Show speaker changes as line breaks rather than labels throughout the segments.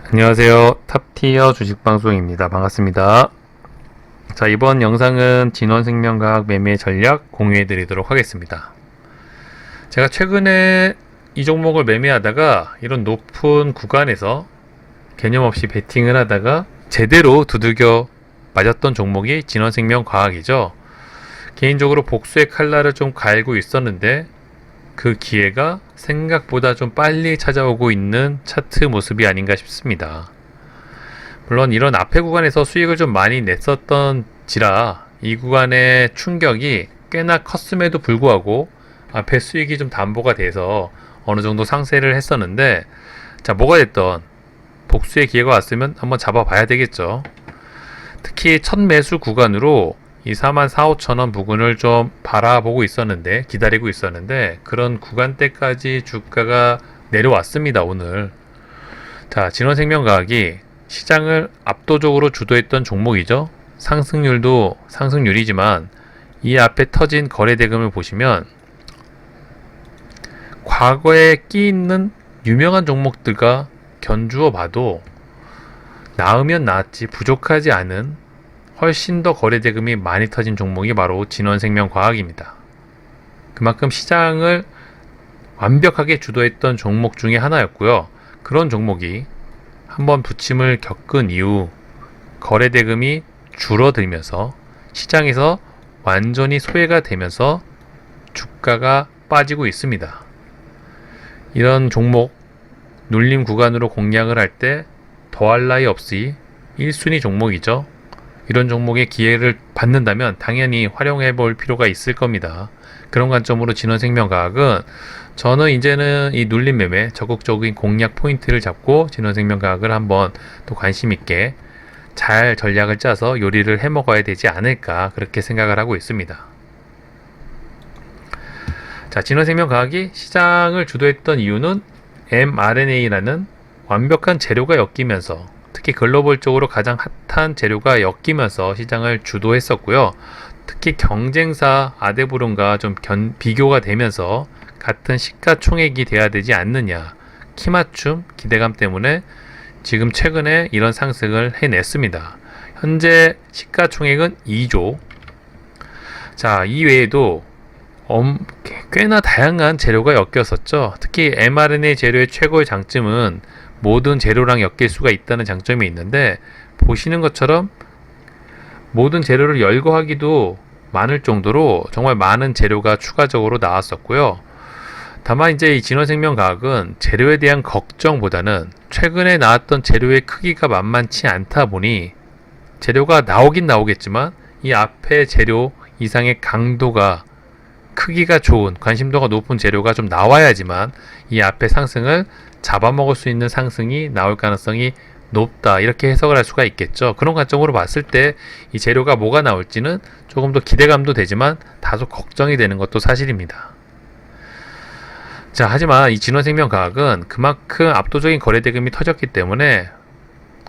안녕하세요. 탑티어 주식방송입니다. 반갑습니다. 자, 이번 영상은 진원생명과학 매매 전략 공유해 드리도록 하겠습니다. 제가 최근에 이 종목을 매매하다가 이런 높은 구간에서 개념 없이 베팅을 하다가 제대로 두들겨 맞았던 종목이 진원생명과학이죠. 개인적으로 복수의 칼날을 좀 갈고 있었는데 그 기회가 생각보다 좀 빨리 찾아오고 있는 차트 모습이 아닌가 싶습니다. 물론 이런 앞에 구간에서 수익을 좀 많이 냈었던지라 이 구간의 충격이 꽤나 컸음에도 불구하고 앞에 수익이 좀 담보가 돼서 어느 정도 상쇄를 했었는데, 자, 뭐가 됐던 복수의 기회가 왔으면 한번 잡아봐야 되겠죠. 특히 첫 매수 구간으로 이 44,500원 부근을 좀 바라보고 있었는데, 기다리고 있었는데, 그런 구간대까지 주가가 내려왔습니다, 오늘. 자, 진원생명과학이 시장을 압도적으로 주도했던 종목이죠. 상승률도 상승률이지만 이 앞에 터진 거래대금을 보시면 과거에 끼 있는 유명한 종목들과 견주어 봐도 나으면 나았지 부족하지 않은 훨씬 더 거래대금이 많이 터진 종목이 바로 진원생명과학입니다. 그만큼 시장을 완벽하게 주도했던 종목 중에 하나였고요. 그런 종목이 한번 부침을 겪은 이후 거래대금이 줄어들면서 시장에서 완전히 소외가 되면서 주가가 빠지고 있습니다. 이런 종목 눌림 구간으로 공략을 할 때 더할 나위 없이 1순위 종목이죠. 이런 종목의 기회를 받는다면 당연히 활용해 볼 필요가 있을 겁니다. 그런 관점으로 진원생명과학은 저는 이제는 이 눌림 매매 적극적인 공략 포인트를 잡고 진원생명과학을 한번 또 관심 있게 잘 전략을 짜서 요리를 해 먹어야 되지 않을까 그렇게 생각을 하고 있습니다. 자, 진원생명과학이 시장을 주도했던 이유는 mRNA라는 완벽한 재료가 엮이면서 특히 글로벌적으로 가장 핫한 재료가 엮이면서 시장을 주도했었고요. 특히 경쟁사 아데브론과 좀 비교가 되면서 같은 시가총액이 돼야 되지 않느냐, 키맞춤 기대감 때문에 지금 최근에 이런 상승을 해냈습니다. 현재 시가총액은 2조. 자, 이 외에도 꽤나 다양한 재료가 엮였었죠. 특히 mRNA 재료의 최고의 장점은 모든 재료랑 엮일 수가 있다는 장점이 있는데, 보시는 것처럼 모든 재료를 열거하기도 많을 정도로 정말 많은 재료가 추가적으로 나왔었고요. 다만 이제 이 진원생명과학은 재료에 대한 걱정보다는 최근에 나왔던 재료의 크기가 만만치 않다 보니 재료가 나오긴 나오겠지만 이 앞에 재료 이상의 강도가 크기가 좋은 관심도가 높은 재료가 좀 나와야지만 이 앞에 상승을 잡아먹을 수 있는 상승이 나올 가능성이 높다, 이렇게 해석을 할 수가 있겠죠. 그런 관점으로 봤을 때 이 재료가 뭐가 나올지는 조금 더 기대감도 되지만 다소 걱정이 되는 것도 사실입니다. 자, 하지만 이 진원생명과학은 그만큼 압도적인 거래대금이 터졌기 때문에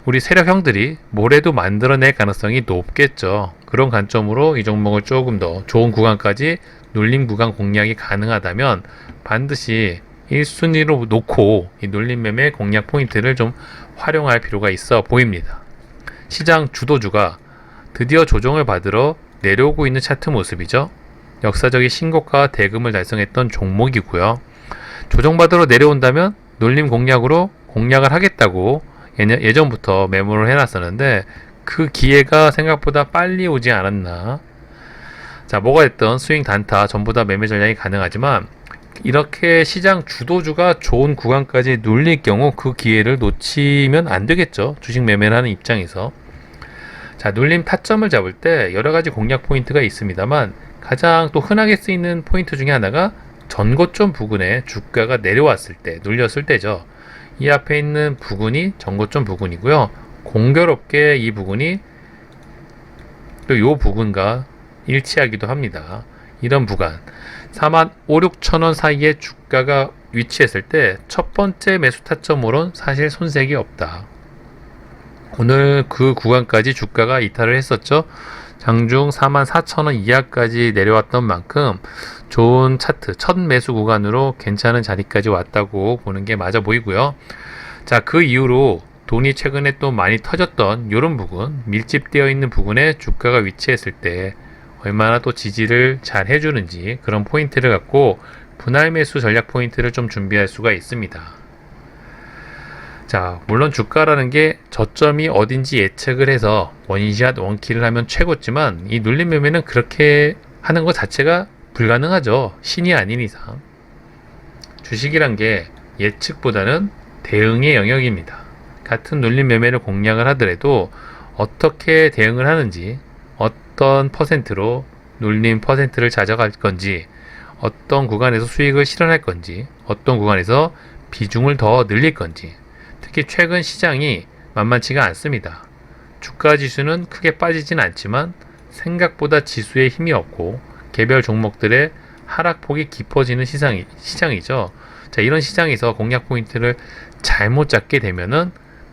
우리 세력형들이 뭐래도 만들어낼 가능성이 높겠죠. 그런 관점으로 이 종목을 조금 더 좋은 구간까지 눌림 구간 공략이 가능하다면 반드시 1순위로 놓고 이 눌림 매매 공략 포인트를 좀 활용할 필요가 있어 보입니다. 시장 주도주가 드디어 조정을 받으러 내려오고 있는 차트 모습이죠. 역사적인 신고가 대금을 달성했던 종목이고요. 조정받으러 내려온다면 눌림 공략으로 공략을 하겠다고 예전부터 메모를 해놨었는데 그 기회가 생각보다 빨리 오지 않았나. 자, 뭐가 됐든 스윙 단타 전부 다 매매 전략이 가능하지만 이렇게 시장 주도주가 좋은 구간까지 눌릴 경우 그 기회를 놓치면 안 되겠죠. 주식 매매를 하는 입장에서. 자, 눌림 타점을 잡을 때 여러 가지 공략 포인트가 있습니다만 가장 또 흔하게 쓰이는 포인트 중에 하나가 전고점 부근에 주가가 내려왔을 때, 눌렸을 때죠. 이 앞에 있는 부근이 전고점 부근이고요. 공교롭게 이 부근이 또 이 부근과 일치하기도 합니다. 이런 구간 45,000-46,000원 사이에 주가가 위치했을 때 첫 번째 매수 타점으로는 사실 손색이 없다. 오늘 그 구간까지 주가가 이탈을 했었죠. 장중 44,000원 이하까지 내려왔던 만큼 좋은 차트 첫 매수 구간으로 괜찮은 자리까지 왔다고 보는 게 맞아 보이고요. 자, 그 이후로 돈이 최근에 또 많이 터졌던 이런 부분, 밀집되어 있는 부분에 주가가 위치했을 때 얼마나 또 지지를 잘 해주는지 그런 포인트를 갖고 분할 매수 전략 포인트를 좀 준비할 수가 있습니다. 자, 물론 주가라는 게 저점이 어딘지 예측을 해서 원샷 원킬을 하면 최고지만 이 눌림 매매는 그렇게 하는 것 자체가 불가능하죠. 신이 아닌 이상. 주식이란 게 예측보다는 대응의 영역입니다. 같은 눌림 매매를 공략을 하더라도 어떻게 대응을 하는지, 어떤 퍼센트로 눌림 퍼센트를 찾아갈 건지, 어떤 구간에서 수익을 실현할 건지, 어떤 구간에서 비중을 더 늘릴 건지, 특히 최근 시장이 만만치가 않습니다. 주가 지수는 크게 빠지진 않지만 생각보다 지수에 힘이 없고 개별 종목들의 하락폭이 깊어지는 시장이죠. 자, 이런 시장에서 공략 포인트를 잘못 잡게 되면은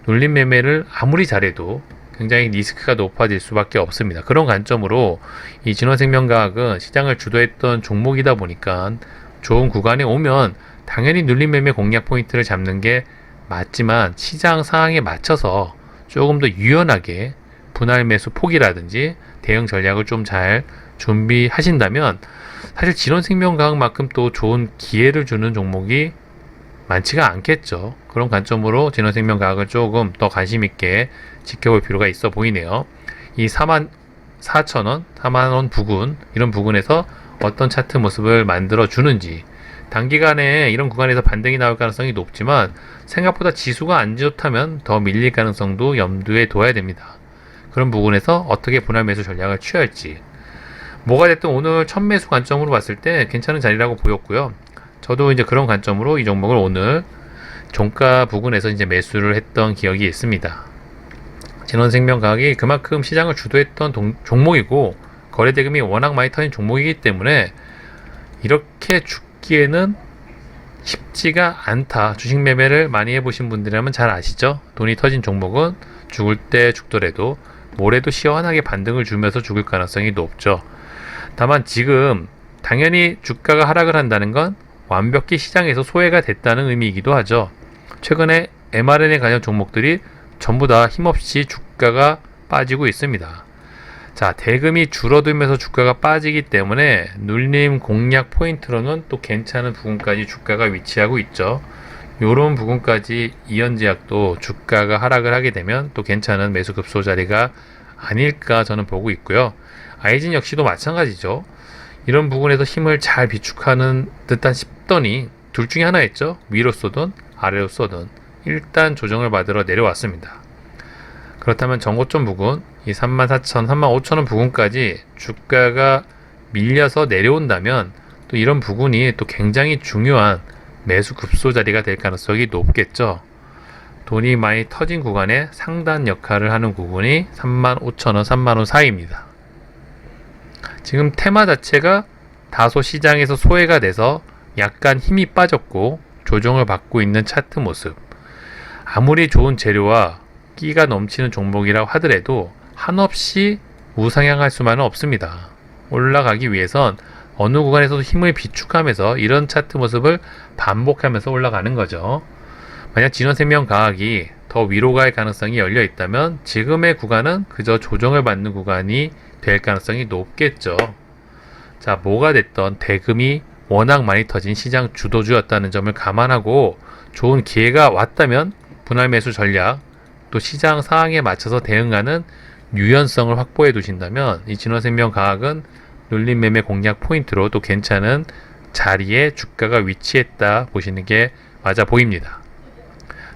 눌림 매매를 아무리 잘해도 굉장히 리스크가 높아질 수밖에 없습니다. 그런 관점으로 이 진원생명과학은 시장을 주도했던 종목이다 보니까 좋은 구간에 오면 당연히 눌림 매매 공략 포인트를 잡는 게 맞지만 시장 상황에 맞춰서 조금 더 유연하게 분할 매수 폭이라든지 대응 전략을 좀 잘 준비하신다면 사실 진원생명과학만큼 또 좋은 기회를 주는 종목이 많지가 않겠죠. 그런 관점으로 진원생명과학을 조금 더 관심 있게 지켜볼 필요가 있어 보이네요. 이 44,000원, 4만원 부근, 이런 부근에서 어떤 차트 모습을 만들어 주는지, 단기간에 이런 구간에서 반등이 나올 가능성이 높지만 생각보다 지수가 안 좋다면 더 밀릴 가능성도 염두에 둬야 됩니다. 그런 부분에서 어떻게 분할 매수 전략을 취할지, 뭐가 됐든 오늘 첫 매수 관점으로 봤을 때 괜찮은 자리라고 보였고요. 저도 이제 그런 관점으로 이 종목을 오늘 종가 부근에서 이제 매수를 했던 기억이 있습니다. 진원생명과학이 그만큼 시장을 주도했던 종목이고 거래 대금이 워낙 많이 터진 종목이기 때문에 이렇게 죽기에는 쉽지가 않다. 주식 매매를 많이 해보신 분들이라면 잘 아시죠? 돈이 터진 종목은 죽을 때 죽더라도 모레도 시원하게 반등을 주면서 죽을 가능성이 높죠. 다만 지금 당연히 주가가 하락을 한다는 건 완벽히 시장에서 소외가 됐다는 의미이기도 하죠. 최근에 mRNA 관련 종목들이 전부 다 힘없이 주가가 빠지고 있습니다. 자, 대금이 줄어들면서 주가가 빠지기 때문에 눌림 공략 포인트로는 또 괜찮은 부분까지 주가가 위치하고 있죠. 요런 부분까지 이현제약도 주가가 하락을 하게 되면 또 괜찮은 매수 급소 자리가 아닐까 저는 보고 있고요. 아이진 역시도 마찬가지죠. 이런 부분에서 힘을 잘 비축하는 듯한 싶더니 둘 중에 하나였죠. 위로 쏘든 아래로 쏘든 일단 조정을 받으러 내려왔습니다. 그렇다면 전고점 부근 이 34,000, 35,000원 부근까지 주가가 밀려서 내려온다면 또 이런 부분이 또 굉장히 중요한 매수 급소 자리가 될 가능성이 높겠죠. 돈이 많이 터진 구간에 상단 역할을 하는 부분이 35,000원, 3만원 사이입니다. 지금 테마 자체가 다소 시장에서 소외가 돼서 약간 힘이 빠졌고 조정을 받고 있는 차트 모습. 아무리 좋은 재료와 끼가 넘치는 종목이라고 하더라도 한없이 우상향할 수만은 없습니다. 올라가기 위해선 어느 구간에서도 힘을 비축하면서 이런 차트 모습을 반복하면서 올라가는 거죠. 만약 진원생명과학이 더 위로 갈 가능성이 열려 있다면 지금의 구간은 그저 조정을 받는 구간이 될 가능성이 높겠죠. 자, 뭐가 됐던 대금이 워낙 많이 터진 시장 주도주였다는 점을 감안하고 좋은 기회가 왔다면 분할 매수 전략, 또 시장 상황에 맞춰서 대응하는 유연성을 확보해 두신다면 이 진원생명과학은 눌림 매매 공략 포인트로 또 괜찮은 자리에 주가가 위치했다 보시는 게 맞아 보입니다.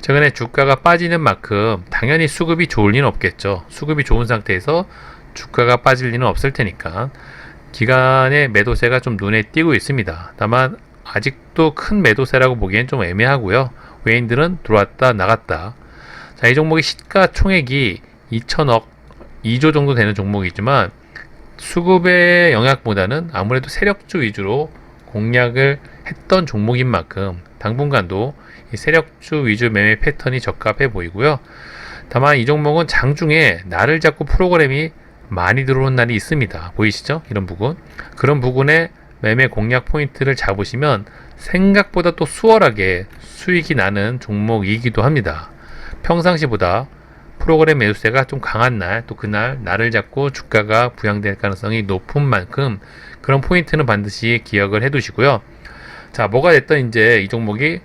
최근에 주가가 빠지는 만큼 당연히 수급이 좋을 리는 없겠죠. 수급이 좋은 상태에서 주가가 빠질 리는 없을 테니까 기간의 매도세가 좀 눈에 띄고 있습니다. 다만 아직도 큰 매도세라고 보기엔 좀 애매하고요. 외인들은 들어왔다 나갔다. 자, 이 종목의 시가총액이 2천억 2조 정도 되는 종목이지만 수급의 영향보다는 아무래도 세력주 위주로 공략을 했던 종목인 만큼 당분간도 이 세력주 위주 매매 패턴이 적합해 보이고요. 다만 이 종목은 장중에 날을 잡고 프로그램이 많이 들어오는 날이 있습니다. 보이시죠? 이런 부분. 그런 부분에 매매 공략 포인트를 잡으시면 생각보다 또 수월하게 수익이 나는 종목이기도 합니다. 평상시보다 프로그램 매수세가 좀 강한 날, 또 그날 날을 잡고 주가가 부양될 가능성이 높은 만큼 그런 포인트는 반드시 기억을 해 두시고요. 자, 뭐가 됐든 이제 이 종목이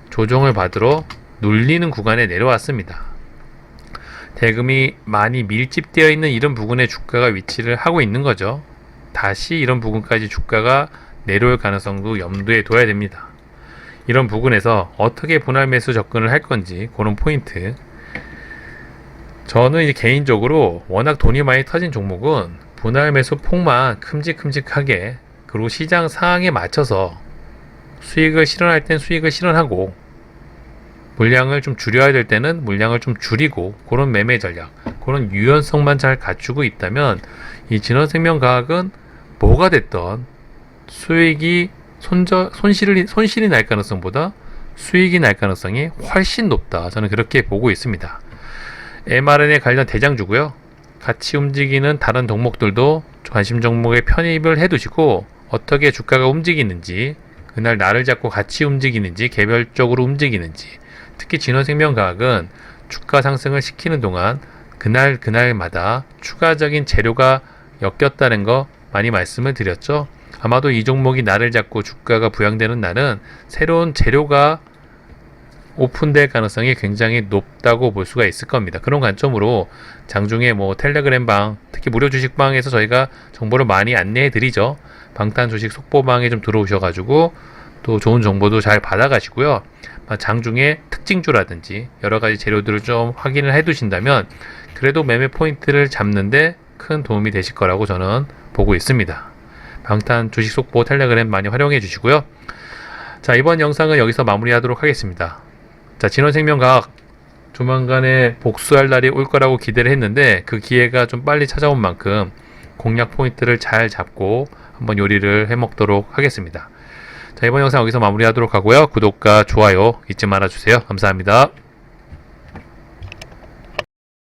조정을 받으러 눌리는 구간에 내려왔습니다. 대금이 많이 밀집되어 있는 이런 부분에 주가가 위치를 하고 있는 거죠. 다시 이런 부분까지 주가가 내려올 가능성도 염두에 둬야 됩니다. 이런 부분에서 어떻게 분할 매수 접근을 할 건지 그런 포인트. 저는 이제 개인적으로 워낙 돈이 많이 터진 종목은 분할 매수 폭만 큼직큼직하게, 그리고 시장 상황에 맞춰서 수익을 실현할 땐 수익을 실현하고, 물량을 좀 줄여야 될 때는 물량을 좀 줄이고, 그런 매매 전략, 그런 유연성만 잘 갖추고 있다면 이 진원생명과학은 뭐가 됐던 수익이 손실이 날 가능성보다 수익이 날 가능성이 훨씬 높다. 저는 그렇게 보고 있습니다. mRNA 관련 대장주고요. 같이 움직이는 다른 종목들도 관심 종목에 편입을 해두시고, 어떻게 주가가 움직이는지, 그날 날을 잡고 같이 움직이는지, 개별적으로 움직이는지, 특히 진원생명과학은 주가 상승을 시키는 동안 그날마다 추가적인 재료가 엮였다는 거 많이 말씀을 드렸죠. 아마도 이 종목이 날을 잡고 주가가 부양되는 날은 새로운 재료가 오픈될 가능성이 굉장히 높다고 볼 수가 있을 겁니다. 그런 관점으로 장중에 텔레그램 방, 특히 무료 주식방에서 저희가 정보를 많이 안내해 드리죠. 방탄 주식 속보방에 좀 들어오셔가지고 또 좋은 정보도 잘 받아가시고요. 장중에 특징주라든지 여러 가지 재료들을 좀 확인을 해 두신다면 그래도 매매 포인트를 잡는데 큰 도움이 되실 거라고 저는 보고 있습니다. 방탄 주식 속보 텔레그램 많이 활용해 주시고요. 자, 이번 영상은 여기서 마무리하도록 하겠습니다. 자, 진원생명과학 조만간에 복수할 날이 올 거라고 기대를 했는데 그 기회가 좀 빨리 찾아온 만큼 공략 포인트를 잘 잡고 한번 요리를 해 먹도록 하겠습니다. 자, 이번 영상 여기서 마무리하도록 하고요. 구독과 좋아요 잊지 말아주세요. 감사합니다.